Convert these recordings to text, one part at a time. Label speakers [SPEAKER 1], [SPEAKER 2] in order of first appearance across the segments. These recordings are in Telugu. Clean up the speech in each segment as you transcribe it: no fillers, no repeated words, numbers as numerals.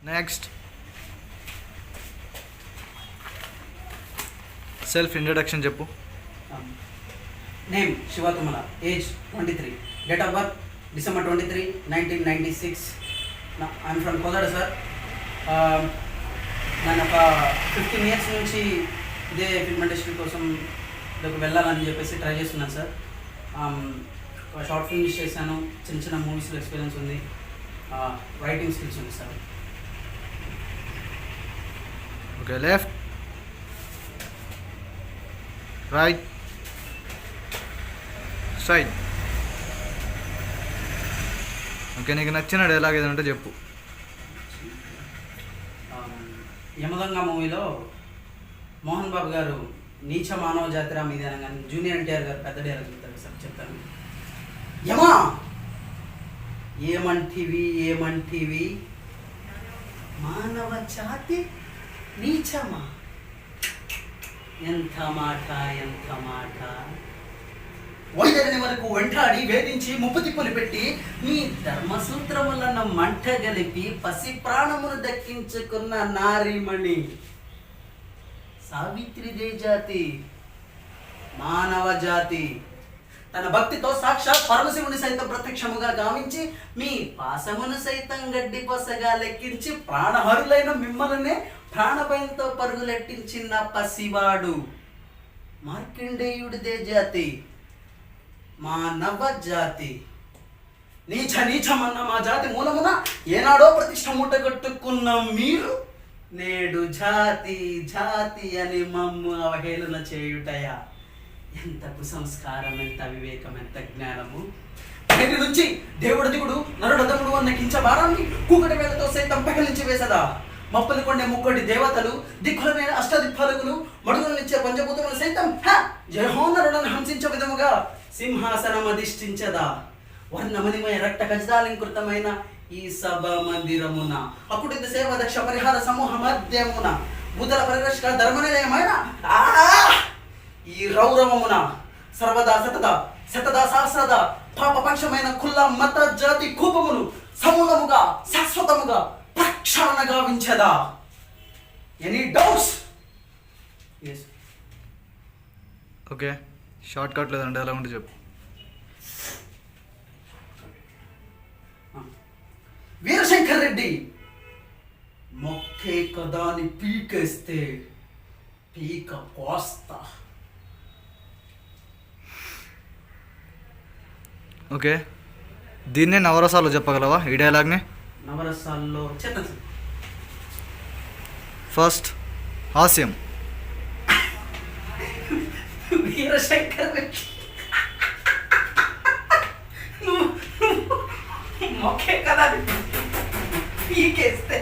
[SPEAKER 1] నెక్స్ట్ సెల్ఫ్ ఇంట్రడక్షన్ చెప్పు.
[SPEAKER 2] Name Shiva Tummala, age 23, date of birth December 23, 1996. I'm from Kodad sir. నేను ఒక 15 years నుంచి ఇదే ఫిల్మ్ ఇండస్ట్రీ కోసం ఇదొక వెళ్ళాలని చెప్పేసి ట్రై చేస్తున్నాను సార్. షార్ట్ ఫిల్మ్స్ చేశాను, చిన్న చిన్న మూవీస్లో ఎక్స్పీరియన్స్ ఉంది, రైటింగ్ స్కిల్స్ ఉంది sir.
[SPEAKER 1] Okay, left right straight. Okay, నీకు నచ్చిన డైలాగ్ ఏదంటే చెప్పు.
[SPEAKER 2] యమదొంగ మూవీలో మోహన్ బాబు గారు నీచ మానవ జాతిరా మీద అనగానే జూనియర్ ఎన్టీఆర్ గారు పెద్ద డైలాగ్ చెప్తారు సార్. చెప్తాను. యమా ఏమంటివి మానవ జాతి నీచమా, ఎంత మాట వైద్యుని వరకు వెంటాడి వేధించి ముప్పు తిప్పులు పెట్టి మీ ధర్మసూత్రములను మంట గలిపి పసి ప్రాణమును దక్కించుకున్న నారీమణి సావిత్రిదే జాతి, మానవ జాతి. తన భక్తితో సాక్షాత్ పరమశివుని సైతం ప్రత్యక్షముగా గావించి మీ పాశమును సైతం గడ్డి పొసగా లెక్కించి ప్రాణహరులైన మిమ్మల్నే ప్రాణభయంతో పరుగులెట్టించిన పసివాడు మార్కండేయుడిదే జాతి, మానవ జాతి. నీచమన్న మా జాతి మూలమున ఏనాడో ప్రతిష్ట మూటగట్టుకున్న మీరు నేడు జాతి అని మమ్ము అవహేళన చేయుటయా. ఎంత కుసంస్కారం, ఎంత వివేకం, ఎంత జ్ఞానము. నేటి నుంచి దేవుడు దిగుడు నరుడదముడు అన్న కించబారాన్ని కూకటి వేలతో సైతం పగలించి వేసదా. మప్పది కొండే ముక్కడి దేవతలు, దిక్కుల మీద అష్టదిక్పాలకులు, మడుగులనిచ్చే పంచభూతములు సైతం జయహోనరులను హంసించే విధముగా సింహాసనం అధిష్ఠించదా. వర్ణమణిమయ రక్త ఖచ్చితాలంకృతమైన ఈ సభ మందిరమున అకుటిత సేవ దక్ష పరిహార సమూహ మధ్యమున భూతల పరిరక్షక ధర్మనిలయమైన ఈ రౌరవమున సర్వదా శతదా సహస్రద పాపపక్షమైన కుల్ల మత జాతి కూపమును సమూలముగా శాశ్వతముగా ప్రక్షాళన గావించదా. Any doubts?
[SPEAKER 1] Okay, short cut లేదంటే ఎలా ఉంటే చెప్పు.
[SPEAKER 2] వీరశంకర్ రెడ్డి మొక్కే కదాని పీకేస్తే పీక కోస్తా.
[SPEAKER 1] ఓకే, దీన్నే నవరసాలు చెప్పగలవా ఈ డైలాగ్ని?
[SPEAKER 2] నవరసాల్లో చెప్పండి.
[SPEAKER 1] ఫస్ట్ హాస్యం.
[SPEAKER 2] వీరశంకర్ రెడ్డి మొక్కే కదా పీకేస్తే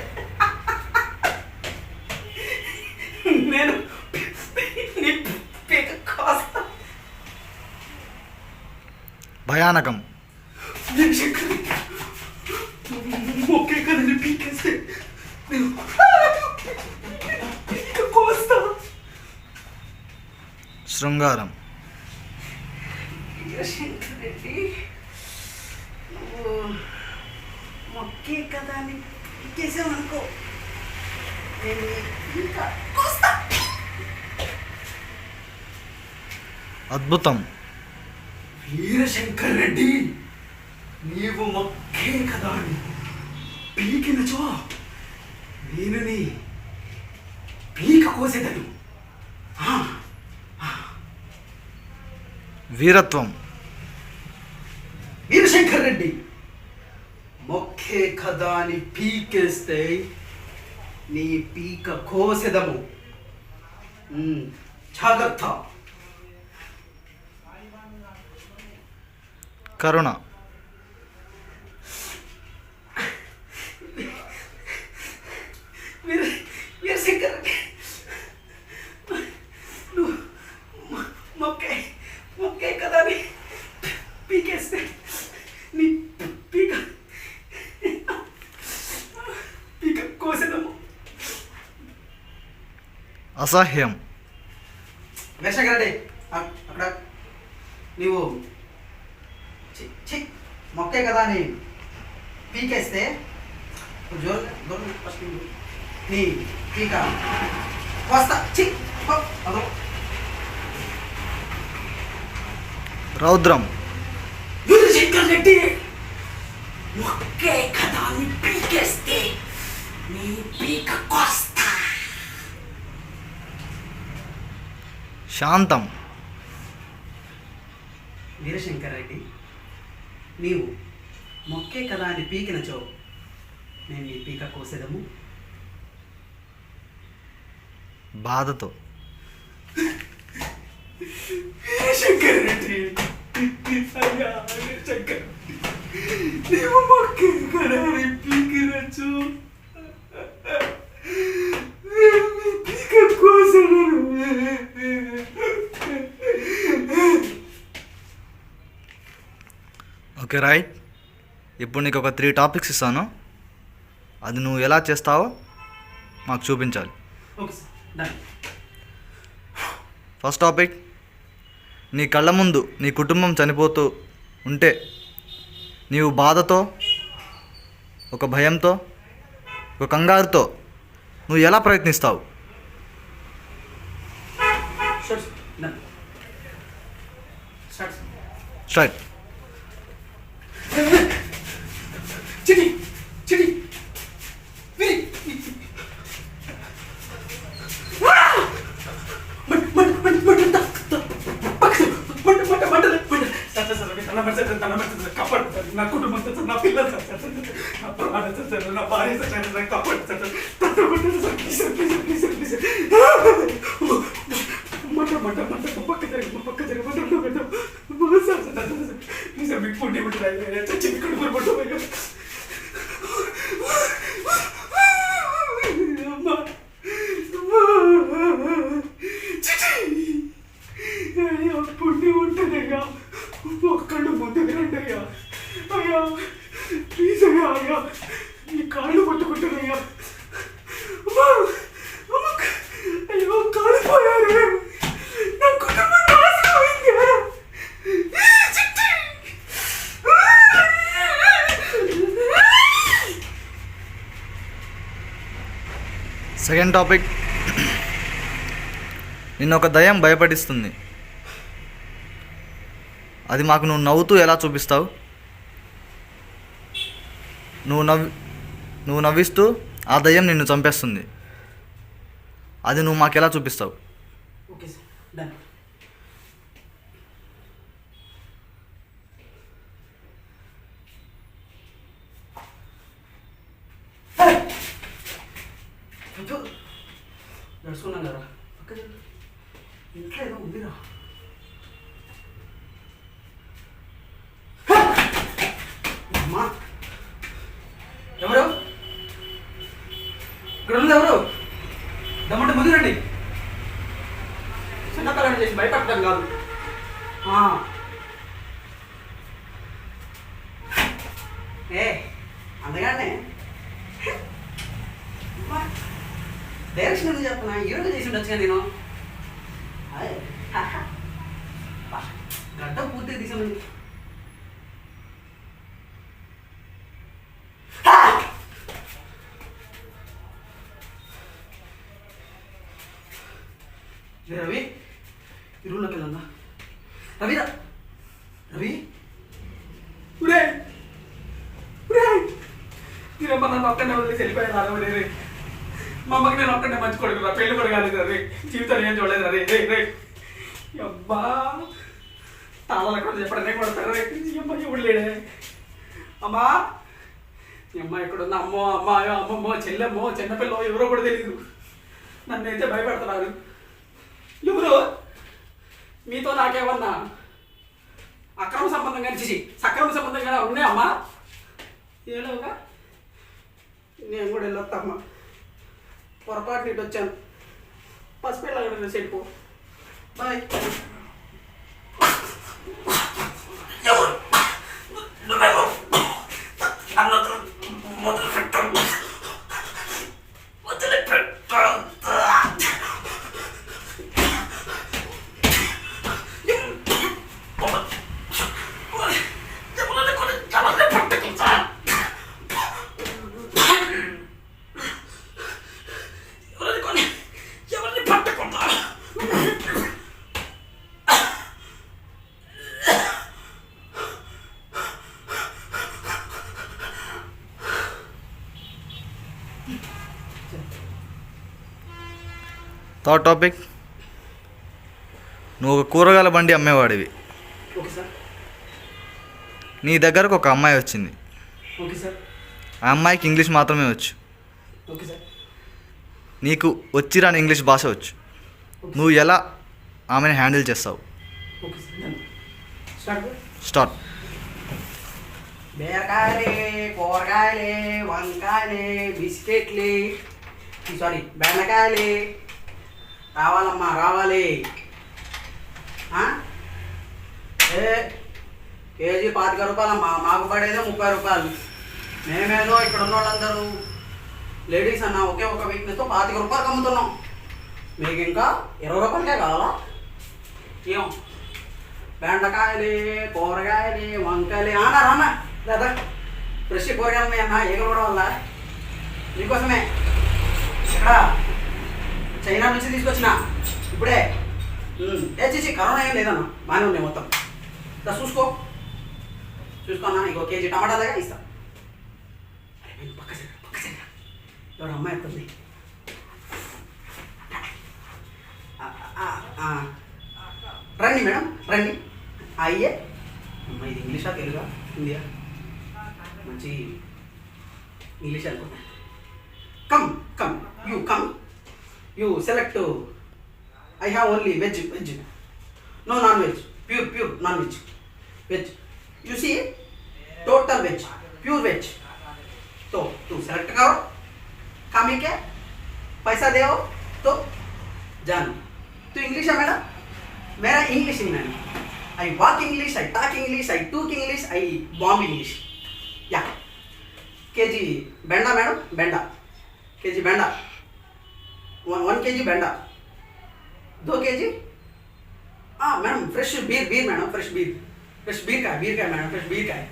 [SPEAKER 2] నేను నీ పీక కోస్తా.
[SPEAKER 1] భయానకం.
[SPEAKER 2] మొక్కే కదా పీకేస్తే నేను పీక కోస్తా.
[SPEAKER 1] శృంగారం.
[SPEAKER 2] వీరశంకర్ రెడ్డి మొక్కే కదా అని పీకేసామనుకో, నేను ఇంకా కోస్తా.
[SPEAKER 1] అద్భుతం.
[SPEAKER 2] వీరశంకర్ రెడ్డి నీవు మొక్కే కదా అని పీకినచో నేను నీ పీక కోసేదను.
[SPEAKER 1] వీరత్వం.
[SPEAKER 2] వీరశంకర్ రెడ్డి మొక్కే కదా అని పీకేస్తే నీ పీక కోసెదము. జాగ్రత్త.
[SPEAKER 1] కరుణ.
[SPEAKER 2] వీరశంకర్ రెడ్డి నువ్వు మొక్కే కదా అని పీకేస్తే నీ పీక కోసెదము.
[SPEAKER 1] అసహ్యం.
[SPEAKER 2] వీరశంకర్ రెడ్డి అక్కడ నీవు మొక్కే కదా అని పీకేస్తే జోరుగా దూరం ఫస్ట్ నీ పీక వస్తా చి అదో
[SPEAKER 1] రౌద్రం.
[SPEAKER 2] శంకర్ రెడ్డి ఒకే కదా నీ పీకేస్తే నీ పీక కోస్తా.
[SPEAKER 1] శాంతం.
[SPEAKER 2] వీరశంకర్ రెడ్డి నీవు మొక్కే కదా అని పీకినచో నేను నీ పీక కోసేదము.
[SPEAKER 1] బాధతో.
[SPEAKER 2] శంకర్ రెడ్డి అయ్యా శంకర్ నీవు మొక్కే కదా అని పీకినచో నేను నీ పీక కోసేదను.
[SPEAKER 1] Okay right. ఇప్పుడు నీకు ఒక 3 టాపిక్స్ ఇస్తాను, అది నువ్వు ఎలా చేస్తావో మాకు చూపించాలి.
[SPEAKER 2] Okay sir done.
[SPEAKER 1] First topic, నీ కళ్ళ ముందు నీ కుటుంబం చనిపోతూ ఉంటే నీవు బాధతో, ఒక భయంతో, ఒక కంగారుతో నువ్వు ఎలా ప్రయత్నిస్తావు?
[SPEAKER 2] Sure done start.
[SPEAKER 1] స్టార్ట్.
[SPEAKER 2] చిటి చిటి విరి నా కుటుంబం నా పిల్లలు నా ప్రాణం నా భార్య కాపాడు మంట మంట మంట పక్క జరిగి పక్క జరిగి మంట మీకు పుట్టి పుట్టి చచ్చి కుటుంబం పట్టు పుట్టి ఉంటుందయ్యా ఒక్కళ్ళు ముందుకు రండి అయ్యా. అయ్యా ప్లీజ్ అయ్యా అయ్యా ఈ కాళ్ళు పట్టుకుంటున్నాయ్యా. అయ్యో కాలిపోయారు నా కుటుంబం నాశనమైంది.
[SPEAKER 1] సెకండ్ టాపిక్, నిన్ను ఒక దయ్యం భయపడిస్తుంది, అది మాకు నువ్వు నవ్వుతూ ఎలా చూపిస్తావు? నువ్వు నవ్విస్తూ ఆ దయ్యం నిన్ను చంపేస్తుంది, అది నువ్వు మాకు ఎలా చూపిస్తావు?
[SPEAKER 2] Okay sir done. నడుచుకున్నాం కదా పక్క ఇంట్లో ఏదో ఉందిరా. అమ్మా ఎవరు ఇక్కడ ఉన్నది? ఎవరు దమ్మంటే ముందు రండి. చిన్నపిల్లని చేసి భయపడటం కాదు. ఏ అందుకనే డైరెక్షన్ ఎందుకు చెప్తున్నా, హీరోగా చేసి ఉండొచ్చుగా నేను. గడ్డ పూర్తిగా తీసాను. రవి ఈ రూమ్లోకి వెళ్ళందా? రవిరా రవి ఉడే ఉడే మీరమ్మ నన్ను ఒక్కనే వదిలేసి వెళ్ళిపోయాను. రే మా అమ్మకి నేను ఒక్కడే మంచి కొడుకు రా, పెళ్ళి కూడా కాలేదు రే, జీవితాన్ని ఏం చూడలేదు రే. రే రే అబ్బా తాళాలు కూడా చెప్పడనే కొడతారు రే. అమ్మ ఎవడు లేడే? అమ్మా ఈ అమ్మ ఎక్కడుంది? అమ్మో అమ్మాయో అమ్మమ్మో చెల్లెమ్మో చిన్నపిల్లో ఎవరో కూడా తెలీదు. నన్నైతే భయపెడుతున్నారు. ఎవరు? మీతో నాకేమన్నా అక్రమ సంబంధం కానీ చేసి సక్రమ సంబంధం కానీ ఉన్నాయమ్మా? ఏలోగా నేను కూడా వెళ్ళొస్తామ్మా. పొరపాటు నీటి వచ్చాను. పసిపిల్ల కూడా చెడిపో. బాయ్.
[SPEAKER 1] థర్డ్ టాపిక్, నువ్వు ఒక కూరగాయల బండి అమ్మేవాడివి.
[SPEAKER 2] Okay sir.
[SPEAKER 1] నీ దగ్గరకు ఒక అమ్మాయి వచ్చింది.
[SPEAKER 2] Okay sir.
[SPEAKER 1] ఆ అమ్మాయికి ఇంగ్లీష్ మాత్రమే వచ్చు.
[SPEAKER 2] Okay sir.
[SPEAKER 1] నీకు వచ్చిరాని ఇంగ్లీష్ భాష వచ్చు. నువ్వు ఎలా ఆమెను హ్యాండిల్ చేస్తావు?
[SPEAKER 2] Okay sir. Done. Start.
[SPEAKER 1] Start.
[SPEAKER 2] బీరకాయలే, కూరగాయలే, వంకాయలే, బిస్కెట్లే, సారీ బెండకాయలే, రావాలమ్మా రావాలి. ఏ కేజీ 25 రూపాయలమ్మా, మాకు పడేదే 30 రూపాయలు. మేమేదో ఇక్కడ ఉన్న వాళ్ళందరూ లేడీస్ అన్న ఒకే ఒక వీక్నెస్తో 25 రూపాయలు అమ్ముతున్నాం. మీకు ఇంకా 20 రూపాయలకే కావాలా? ఏం బెండకాయలే, కూరగాయలే, వంకాయలే. రానా లేదా ఫ్రెష్ కూరగాయలు ఉన్నాయన్నా, ఎగరవడం వల్ల నీకోసమే ఇక్కడ చైనా నుంచి తీసుకొచ్చిన ఇప్పుడే. చేసి కరోనా ఏం లేదన్నా, బాగానే ఉన్నాయి మొత్తం. ఇలా చూసుకోన్నా. ఇంకో కేజీ టమాటాలుగా ఇస్తా. పక్క సైడ్ ఎవరు అమ్మాయి ఎత్తుంది. రండి మేడం రండి. అయ్యే అమ్మ, ఇది ఇంగ్లీషా తెలుగా హిందీయా? మంచి ఇంగ్లీష్ అనుకుంటా. Come you select. I have only veg. No non-veg. Pure non-veg. Veg. You see, total veg, pure veg. तो तू सेलेक्ट करो, खामी के पैसा दे तो जानो. तू इंग्लिश है मैडम? मेरा इंग्लिश नहीं है. I walk English, I talk English, I talk English, I bomb English. Yeah KG बेंडा मैडम, बेंडा केजी बेंडा, 1 kg बेंडा, 2 kg. मैडम फ्रेश बीर मैडम, फ्रेश बीर का मैडम, फ्रेश बीर का है.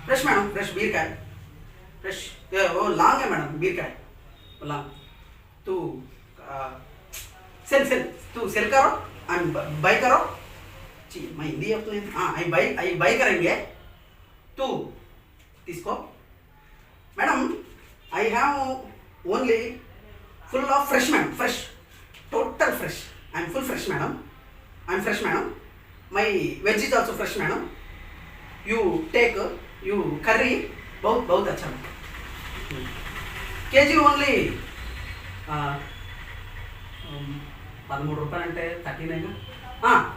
[SPEAKER 2] फ्रेश मैडम, फ्रेश बीर का है. फ्रेश वो लॉन्ग है मैडम, बीर का है वो लॉन्ग. तू सेल तू सेल करो, बाई करो. जी मैं हिंदी अपने आई बाई करेंगे. तू तीसको madam. I have only full of fresh madam, fresh total fresh. I am full fresh madam. I am fresh madam. My veg is also fresh madam. You take you curry बहुत अच्छा. కేజీ ఓన్లీ 13 రూపాయలు అంటే 39.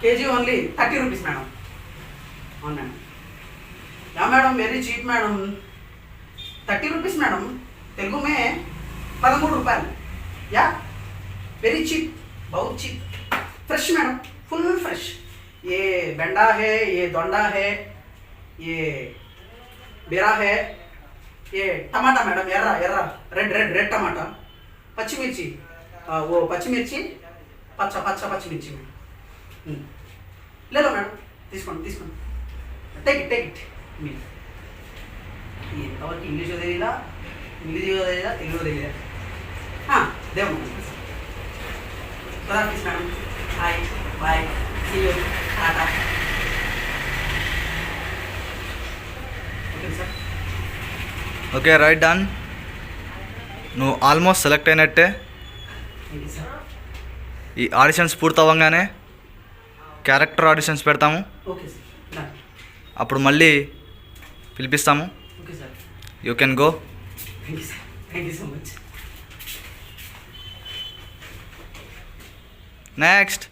[SPEAKER 2] KG only 30 rupees madam. అవును madam. Yeah madam very cheap madam. 30 rupees madam. Telugu మే 13 రూపాయలు. या वेरी चीप, बहुत cheap. Fresh madam, full fresh. ये बेंडा है, ये दोंडा है, ये बेरा है, ये टमाटा मैडम एर्रा रेड टमाटा, पచ్చిమిర్చి, वो పచ్చిమిర్చి పచ్చ పచ్చిమిర్చి మేడం. ले लो मैडम, తీసుకోండి. Take it. మీరు ఎంతవరకు ఇంగ్లీష్ తెలియదా, తెలుగు తెలియదా? దేవు please madam. Hi, bye, see you, tata. Okay sir.
[SPEAKER 1] Okay right done. నువ్వు ఆల్మోస్ట్ సెలెక్ట్ అయినట్టే.
[SPEAKER 2] Thank you sir.
[SPEAKER 1] ఈ ఆడిషన్స్ పూర్తవ్వగానే క్యారెక్టర్ ఆడిషన్స్ పెడతాము.
[SPEAKER 2] Okay sir. Done.
[SPEAKER 1] అప్పుడు మళ్ళీ పిలిపిస్తాము.
[SPEAKER 2] Okay sir.
[SPEAKER 1] You can go.
[SPEAKER 2] Thank you sir. Thank you so much.
[SPEAKER 1] Next